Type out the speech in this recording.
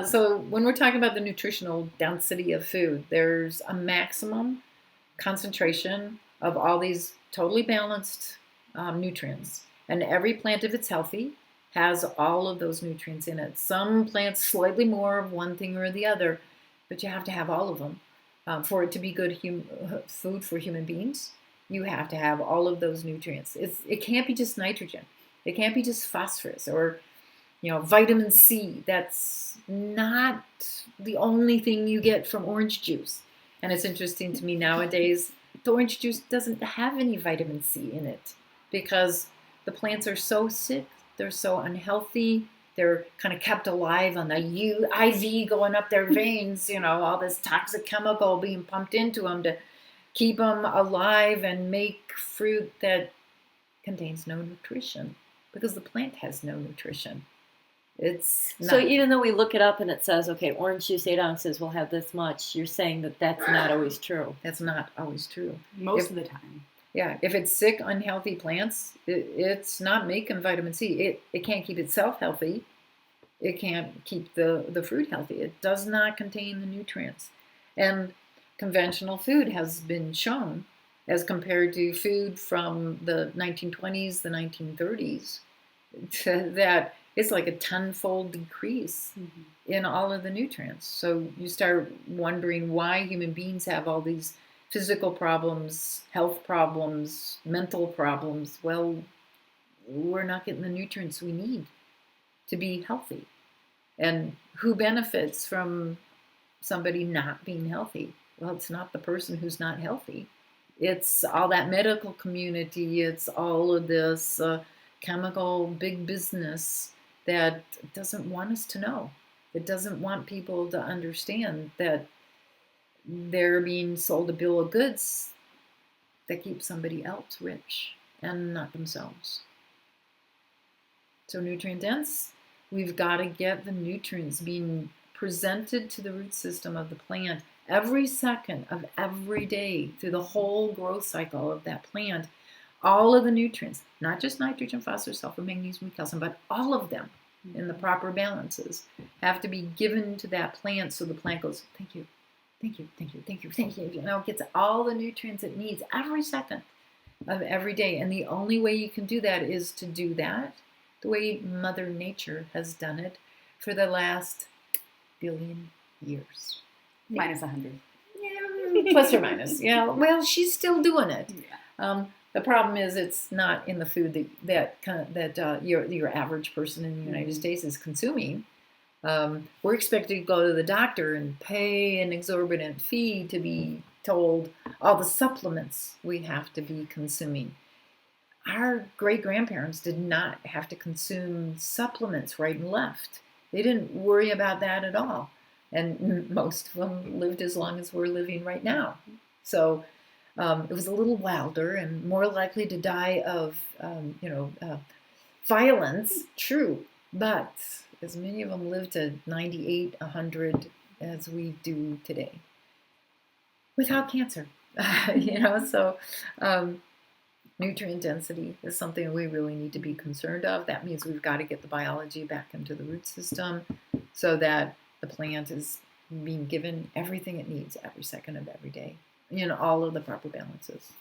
So when we're talking about the nutritional density of food, there's a maximum concentration of all these totally balanced nutrients. And every plant, if it's healthy, has all of those nutrients in it. Some plants slightly more of one thing or the other, but you have to have all of them for it to be good food for human beings. You have to have all of those nutrients. It can't be just nitrogen. It can't be just phosphorus or vitamin C. That's not the only thing you get from orange juice. And it's interesting to me nowadays, the orange juice doesn't have any vitamin C in it because the plants are so sick, they're so unhealthy, they're kind of kept alive on the IV going up their veins, all this toxic chemical being pumped into them to keep them alive and make fruit that contains no nutrition because the plant has no nutrition. It's not. So even though we look it up and it says, okay, orange juice 8 ounces will have this much, you're saying that that's not always true. That's not always true. Most of the time. Yeah, if it's sick, unhealthy plants, it's not making vitamin C. It can't keep itself healthy. It can't keep the fruit healthy. It does not contain the nutrients. And conventional food has been shown, as compared to food from the 1920s, the 1930s, that it's like a tenfold decrease in all of the nutrients. So you start wondering why human beings have all these physical problems, health problems, mental problems. Well, we're not getting the nutrients we need to be healthy. And who benefits from somebody not being healthy? Well, it's not the person who's not healthy. It's all that medical community. It's all of this chemical big business that doesn't want us to know. It doesn't want people to understand that they're being sold a bill of goods that keeps somebody else rich and not themselves. So nutrient dense, we've got to get the nutrients being presented to the root system of the plant every second of every day through the whole growth cycle of that plant. All of the nutrients, not just nitrogen, phosphorus, sulfur, magnesium, calcium, but all of them in the proper balances have to be given to that plant so the plant goes, thank you, thank you, thank you, thank you, thank you. It gets all the nutrients it needs every second of every day. And the only way you can do that is to do that the way Mother Nature has done it for the last billion years. Minus 100. Yeah, plus or minus. Yeah, well, she's still doing it. Yeah. The problem is it's not in the food that your average person in the United States is consuming. We're expected to go to the doctor and pay an exorbitant fee to be told all the supplements we have to be consuming. Our great-grandparents did not have to consume supplements right and left. They didn't worry about that at all. And most of them lived as long as we're living right now. So it was a little wilder and more likely to die of, violence, true. But as many of them lived to 98, 100 as we do today. Without cancer, So nutrient density is something we really need to be concerned of. That means we've got to get the biology back into the root system so that the plant is being given everything it needs every second of every day in all of the proper balances.